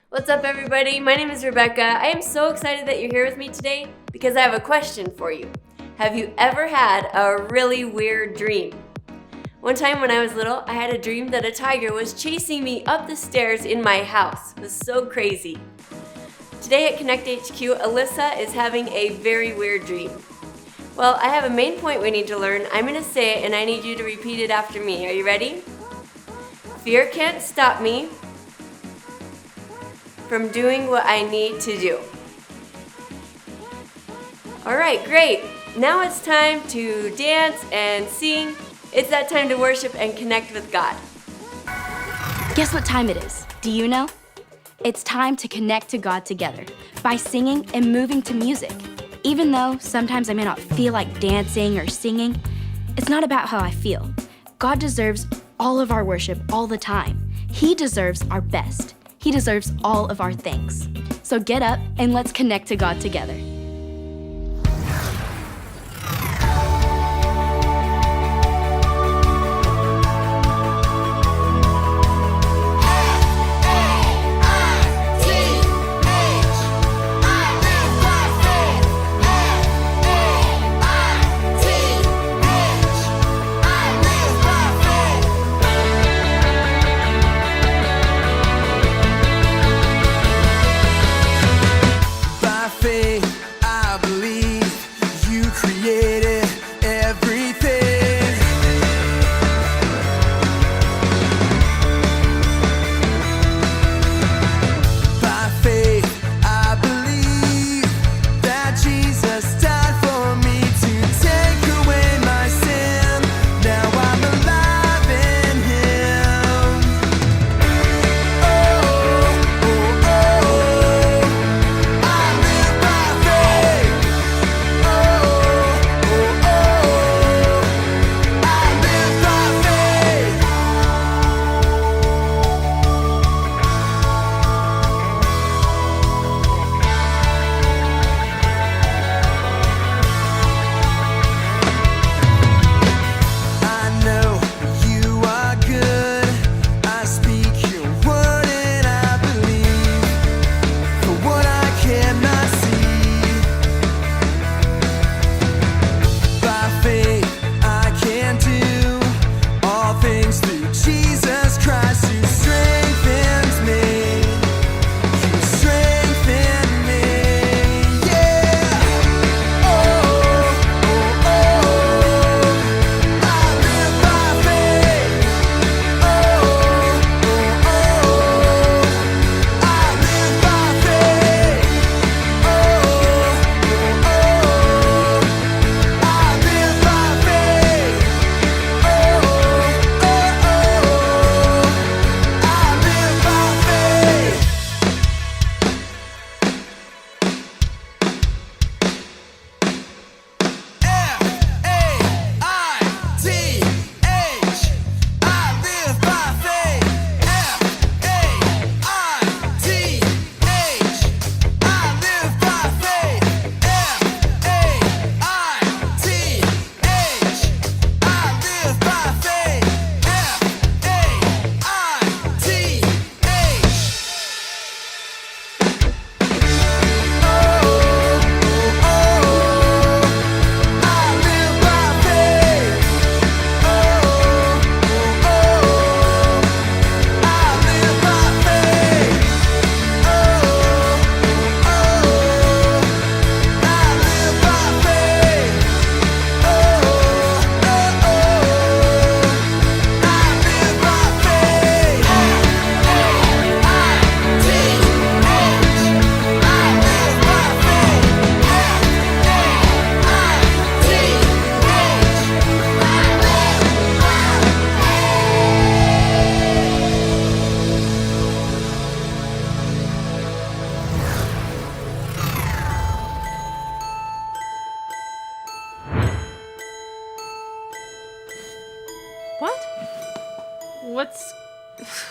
What's up, everybody? My name is Rebecca. I am so excited that you're here with me today because I have a question for you. Have you ever had a really weird dream? One time when I was little, I had a dream that a tiger was chasing me up the stairs in my house. It was so crazy. Today at Konnect HQ, Alyssa is having a very weird dream. Well, I have a main point we need to learn. I'm going to say it and I need you to repeat it after me. Are you ready? Fear can't stop me from doing what I need to do. Alright, great. Now it's time to dance and sing. It's that time to worship and connect with God. Guess what time it is? Do you know? It's time to connect to God together by singing and moving to music. Even though sometimes I may not feel like dancing or singing, it's not about how I feel. God deserves all of our worship all the time. He deserves our best. He deserves all of our thanks. So get up and let's connect to God together.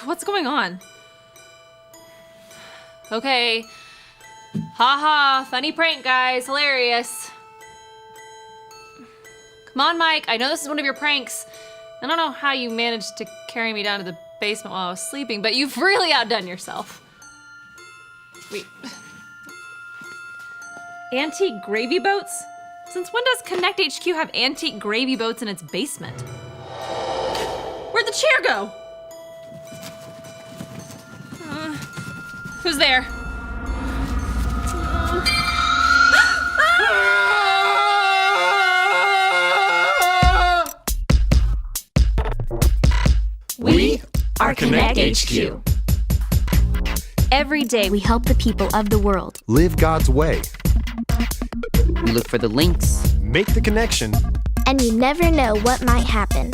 What's going on? Okay. Haha, funny prank, guys. Hilarious. Come on, Mike. I know this is one of your pranks. I don't know how you managed to carry me down to the basement while I was sleeping, but you've really outdone yourself. Wait. Antique gravy boats? Since when does Konnect HQ have antique gravy boats in its basement? Where'd the chair go? Who's there? We are Konnect HQ. Every day we help the people of the world. Live God's way. We look for the links. Make the connection. And you never know what might happen.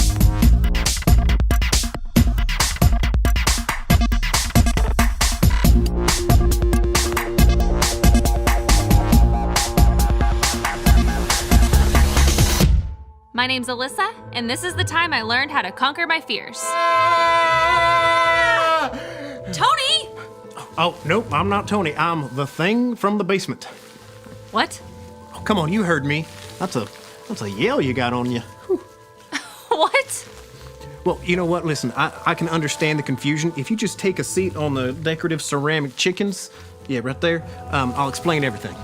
My name's Alyssa, and this is the time I learned how to conquer my fears. Tony! Oh, nope, I'm not Tony. I'm the thing from the basement. What? Oh, come on, you heard me. That's a yell you got on you. What? Well, you know what? Listen, I can understand the confusion. If you just take a seat on the decorative ceramic chickens, yeah, right there, I'll explain everything.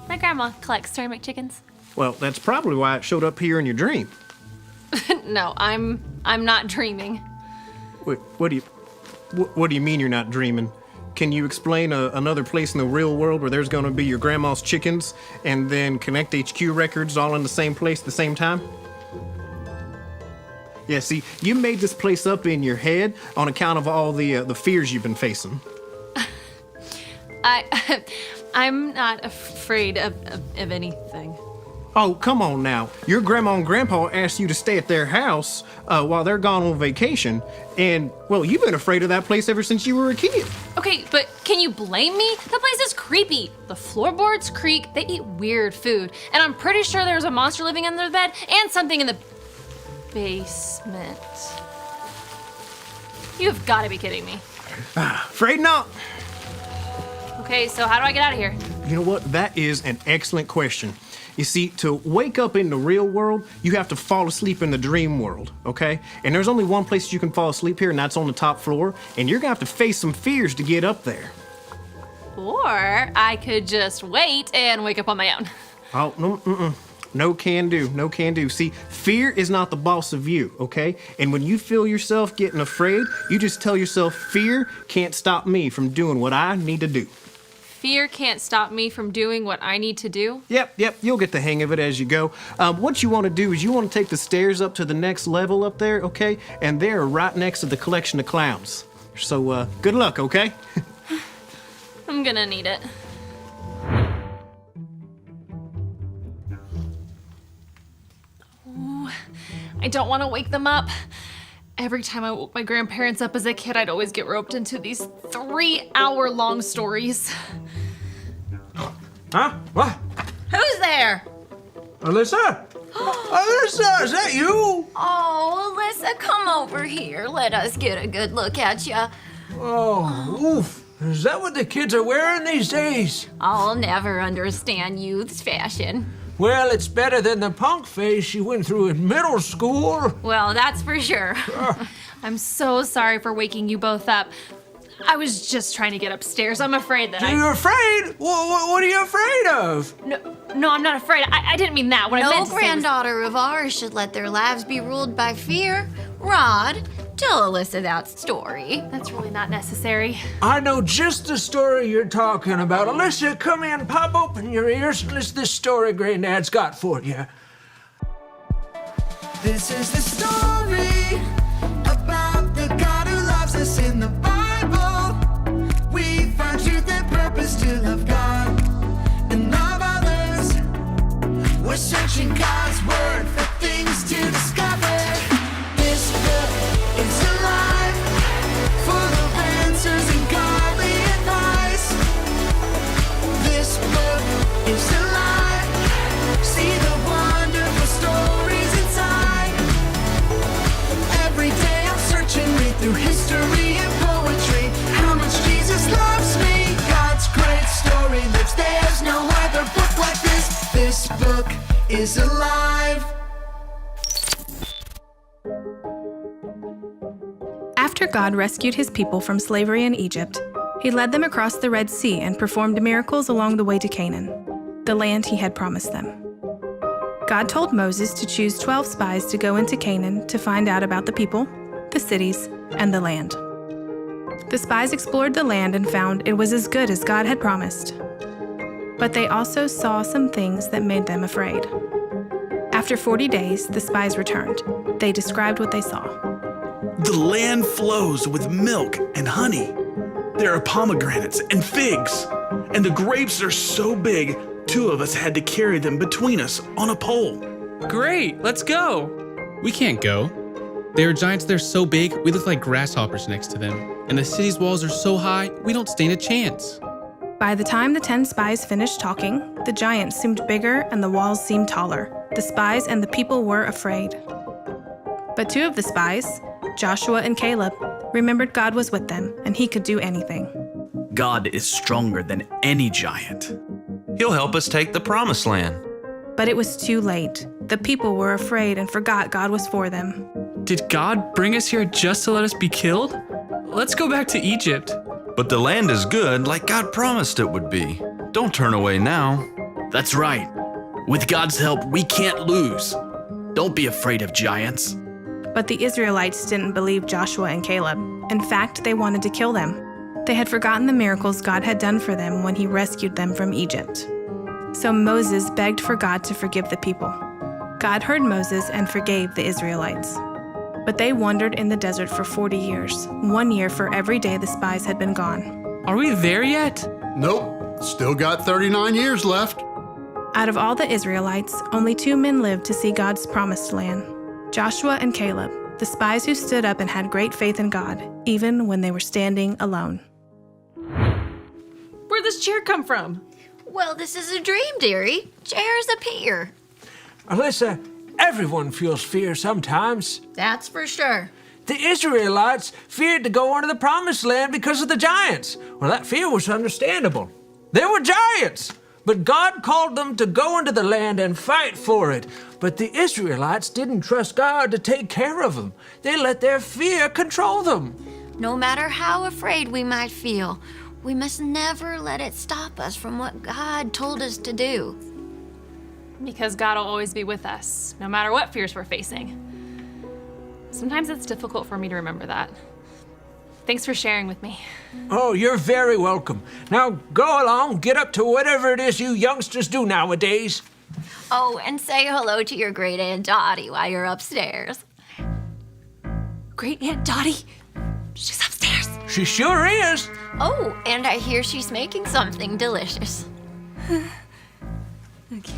My grandma collects ceramic chickens. Well, that's probably why it showed up here in your dream. No, I'm not dreaming. Wait, what do you mean you're not dreaming? Can you explain another place in the real world where there's gonna be your grandma's chickens and then Konnect HQ records all in the same place at the same time? Yeah, see, you made this place up in your head on account of all the fears you've been facing. I'm not afraid of anything. Oh, come on now. Your grandma and grandpa asked you to stay at their house while they're gone on vacation, and, well, you've been afraid of that place ever since you were a kid. Okay, but can you blame me? That place is creepy. The floorboards creak, they eat weird food, and I'm pretty sure there's a monster living under the bed and something in the basement. You've got to be kidding me. Afraid not. Okay, so how do I get out of here? You know what? That is an excellent question. You see, to wake up in the real world, you have to fall asleep in the dream world, okay? And there's only one place you can fall asleep here, and that's on the top floor, and you're gonna have to face some fears to get up there. Or I could just wait and wake up on my own. Oh, no, no can do, no can do. See, fear is not the boss of you, okay? And when you feel yourself getting afraid, you just tell yourself, fear can't stop me from doing what I need to do. Fear can't stop me from doing what I need to do? Yep, you'll get the hang of it as you go. What you want to do is you want to take the stairs up to the next level up there, okay? And they're right next to the collection of clowns. So, good luck, okay? I'm gonna need it. Oh, I don't want to wake them up. Every time I woke my grandparents up as a kid, I'd always get roped into these 3-hour-long stories. Huh? What? Who's there? Alyssa? Alyssa, is that you? Oh, Alyssa, come over here. Let us get a good look at you. Oh, oof. Is that what the kids are wearing these days? I'll never understand youth's fashion. Well, it's better than the punk phase she went through in middle school. Well, that's for sure. I'm so sorry for waking you both up. I was just trying to get upstairs. I'm afraid that You're afraid? What are you afraid of? No, I'm not afraid. I didn't mean that. What I meant No to say was... granddaughter of ours should let their lives be ruled by fear. Rod, tell Alyssa that story. That's really not necessary. I know just the story you're talking about. Alyssa, come in, pop open your ears, and listen to this story Granddad's got for you. This is the story about the God who loves us in the Bible. We find truth and purpose to love God and love others. We're searching God's word for things to discover. This book is alive, full of answers and godly advice. This book is alive. See the wonderful stories inside. Every day I'm searching, read through history and poetry. How much Jesus loves me. God's great story lives. There's no other book like this. This book is alive. After God rescued his people from slavery in Egypt, He led them across the Red Sea and performed miracles along the way to Canaan, the land he had promised them. God told Moses to choose 12 spies to go into Canaan to find out about the people, the cities, and the land. The spies explored the land and found it was as good as God had promised. But they also saw some things that made them afraid. After 40 days, the spies returned. They described what they saw. The land flows with milk and honey. There are pomegranates and figs, and the grapes are so big, 2 of us had to carry them between us on a pole. Great, let's go. We can't go. There are giants that are so big, we look like grasshoppers next to them. And the city's walls are so high, we don't stand a chance. By the time the 10 spies finished talking, the giants seemed bigger and the walls seemed taller. The spies and the people were afraid. But 2 of the spies, Joshua and Caleb, remembered God was with them and he could do anything. God is stronger than any giant. He'll help us take the promised land. But it was too late. The people were afraid and forgot God was for them. Did God bring us here just to let us be killed? Let's go back to Egypt. But the land is good like God promised it would be. Don't turn away now. That's right. With God's help, we can't lose. Don't be afraid of giants. But the Israelites didn't believe Joshua and Caleb. In fact, they wanted to kill them. They had forgotten the miracles God had done for them when he rescued them from Egypt. So Moses begged for God to forgive the people. God heard Moses and forgave the Israelites. But they wandered in the desert for 40 years, 1 year for every day the spies had been gone. Are we there yet? Nope, still got 39 years left. Out of all the Israelites, only 2 men lived to see God's promised land, Joshua and Caleb, the spies who stood up and had great faith in God, even when they were standing alone. Where'd this chair come from? Well, this is a dream, dearie. Chairs appear. Alyssa, everyone feels fear sometimes. That's for sure. The Israelites feared to go into the promised land because of the giants. Well, that fear was understandable. There were giants, but God called them to go into the land and fight for it. But the Israelites didn't trust God to take care of them. They let their fear control them. No matter how afraid we might feel, we must never let it stop us from what God told us to do. Because God will always be with us, no matter what fears we're facing. Sometimes it's difficult for me to remember that. Thanks for sharing with me. Oh, you're very welcome. Now go along, get up to whatever it is you youngsters do nowadays. Oh, and say hello to your great Aunt Dottie while you're upstairs. Great Aunt Dottie? She's upstairs. She sure is. Oh, and I hear she's making something delicious. Okay.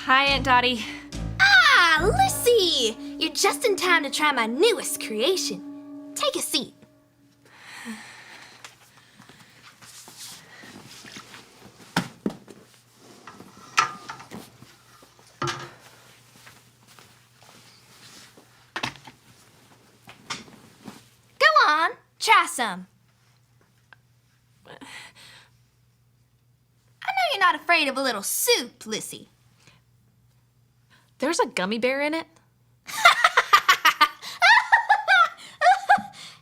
Hi, Aunt Dottie. Ah, Lucy! You're just in time to try my newest creation. Take a seat. Go on, try some. I know you're not afraid of a little soup, Lissy. There's a gummy bear in it?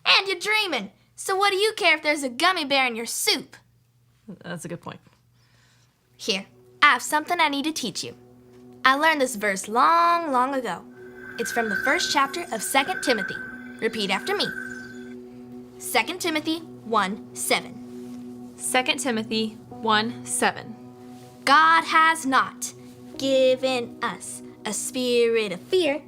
And you're dreaming. So what do you care if there's a gummy bear in your soup? That's a good point. Here, I have something I need to teach you. I learned this verse long, long ago. It's from the first chapter of 2 Timothy. Repeat after me. 2 Timothy 1:7. 2 Timothy 1:7. God has not given us a spirit of fear.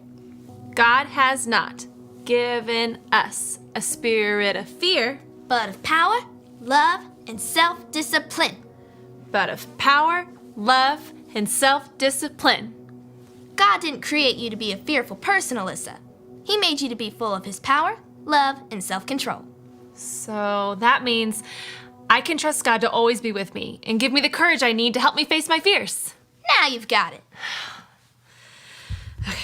God has not given us a spirit of fear, but of power, love, and self-discipline. But of power, love, and self-discipline. God didn't create you to be a fearful person, Alyssa. He made you to be full of his power, love, and self-control. So that means I can trust God to always be with me and give me the courage I need to help me face my fears. Now you've got it. Okay.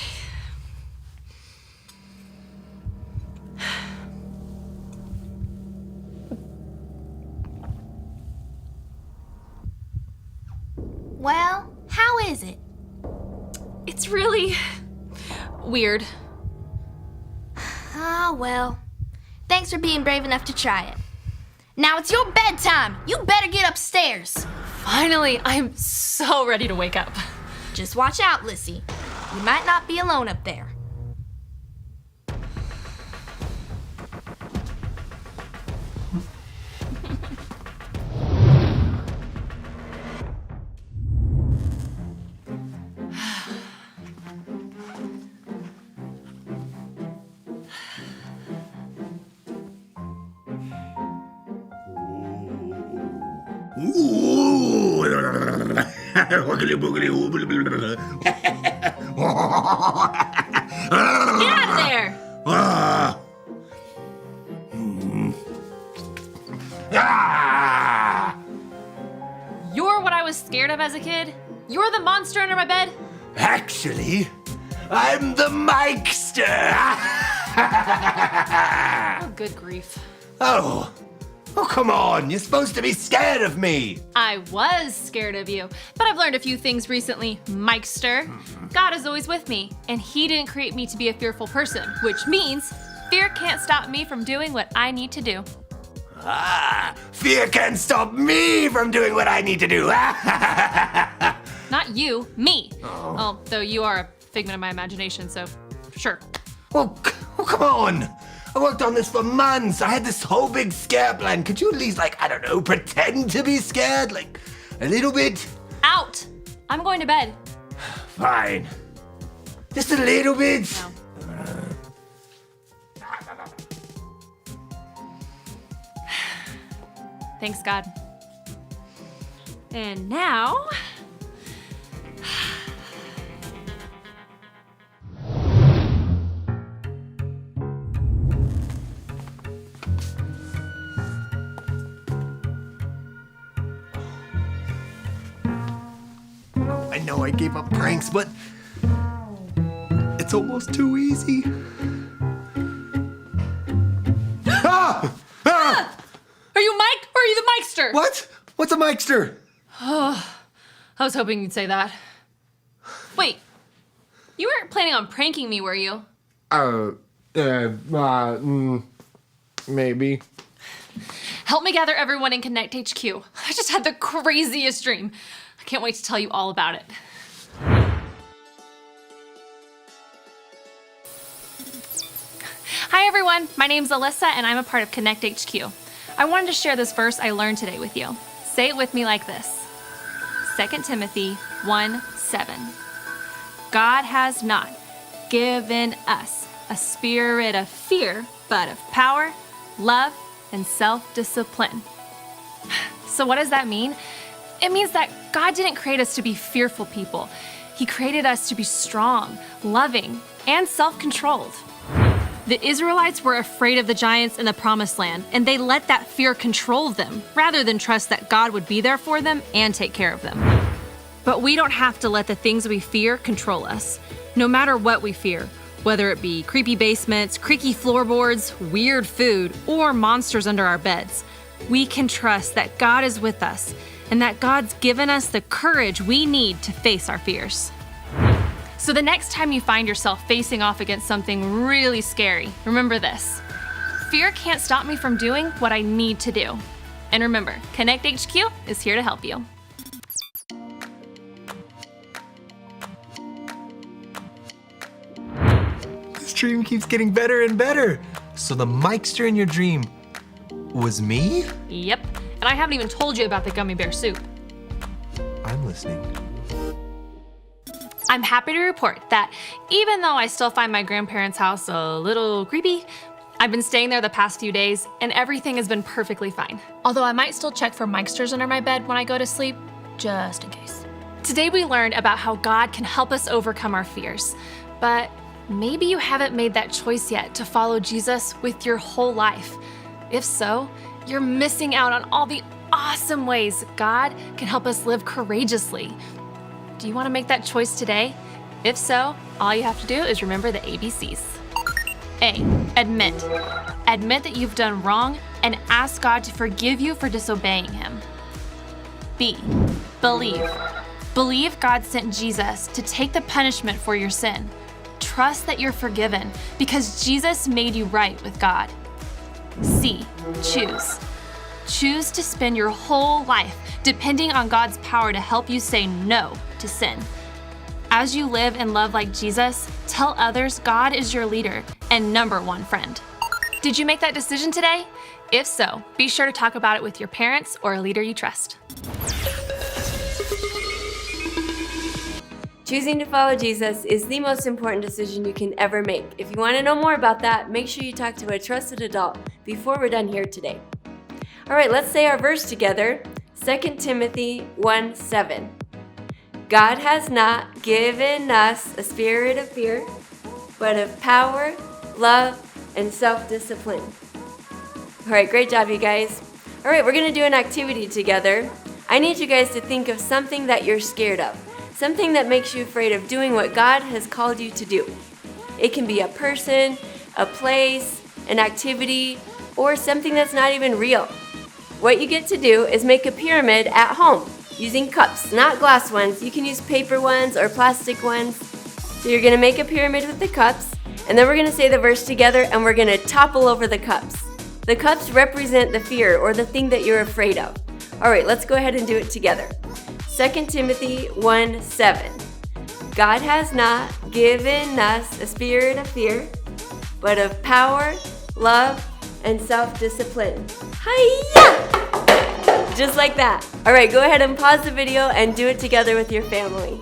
Well, how is it? It's really weird. Ah, well. Thanks for being brave enough to try it. Now it's your bedtime. You better get upstairs. Finally, I'm so ready to wake up. Just watch out, Lissy. You might not be alone up there. Get out of there! You're what I was scared of as a kid? You're the monster under my bed? Actually, I'm the Mikester. Oh, good grief. Oh, come on. You're supposed to be scared of me. I was scared of you, but I've learned a few things recently, Mikester. God is always with me, and he didn't create me to be a fearful person, which means fear can't stop me from doing what I need to do. Fear can't stop me from doing what I need to do. Not you, me. Oh, though you are a figment of my imagination, so sure. Oh, come on. I worked on this for months. I had this whole big scare plan. Could you at least, pretend to be scared? Like, a little bit? Out! I'm going to bed. Fine. Just a little bit? No. Thanks, God. And now... I know I gave up pranks, but it's almost too easy. Are you Mike or are you the Mikester? What? What's a Mikester? Oh, I was hoping you'd say that. Wait, you weren't planning on pranking me, were you? Maybe. Help me gather everyone in Konnect HQ. I just had the craziest dream. I can't wait to tell you all about it. Hi everyone, my name's Alyssa and I'm a part of Konnect HQ. I wanted to share this verse I learned today with you. Say it with me like this. 2 Timothy 1:7. God has not given us a spirit of fear, but of power, love, and self-discipline. So what does that mean? It means that God didn't create us to be fearful people. He created us to be strong, loving, and self-controlled. The Israelites were afraid of the giants in the Promised Land, and they let that fear control them, rather than trust that God would be there for them and take care of them. But we don't have to let the things we fear control us. No matter what we fear, whether it be creepy basements, creaky floorboards, weird food, or monsters under our beds, we can trust that God is with us, and that God's given us the courage we need to face our fears. So the next time you find yourself facing off against something really scary, remember this. Fear can't stop me from doing what I need to do. And remember, Konnect HQ is here to help you. This dream keeps getting better and better. So the Mikester in your dream was me? Yep, and I haven't even told you about the gummy bear soup. I'm listening. I'm happy to report that even though I still find my grandparents' house a little creepy, I've been staying there the past few days and everything has been perfectly fine. Although I might still check for Mikesters under my bed when I go to sleep, just in case. Today we learned about how God can help us overcome our fears, but maybe you haven't made that choice yet to follow Jesus with your whole life. If so, you're missing out on all the awesome ways God can help us live courageously. Do you want to make that choice today? If so, all you have to do is remember the ABCs. A, admit. Admit that you've done wrong and ask God to forgive you for disobeying Him. B, believe. Believe God sent Jesus to take the punishment for your sin. Trust that you're forgiven because Jesus made you right with God. C, choose. Choose to spend your whole life depending on God's power to help you say no to sin. As you live and love like Jesus, tell others God is your leader and number one friend. Did you make that decision today? If so, be sure to talk about it with your parents or a leader you trust. Choosing to follow Jesus is the most important decision you can ever make. If you want to know more about that, make sure you talk to a trusted adult before we're done here today. All right, let's say our verse together. 2 Timothy 1:7. God has not given us a spirit of fear, but of power, love, and self-discipline. All right, great job, you guys. All right, we're going to do an activity together. I need you guys to think of something that you're scared of. Something that makes you afraid of doing what God has called you to do. It can be a person, a place, an activity, or something that's not even real. What you get to do is make a pyramid at home using cups, not glass ones. You can use paper ones or plastic ones. So you're going to make a pyramid with the cups, and then we're going to say the verse together, and we're going to topple over the cups. The cups represent the fear or the thing that you're afraid of. All right, let's go ahead and do it together. 2 Timothy 1:7. God has not given us a spirit of fear, but of power, love, and self-discipline. Hi-ya! Just like that. All right, go ahead and pause the video and do it together with your family.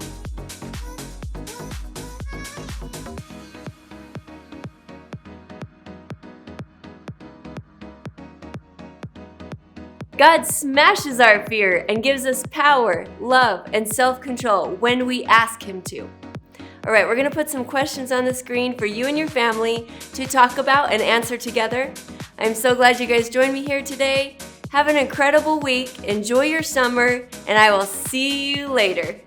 God smashes our fear and gives us power, love, and self-control when we ask Him to. All right, we're going to put some questions on the screen for you and your family to talk about and answer together. I'm so glad you guys joined me here today. Have an incredible week, enjoy your summer, and I will see you later.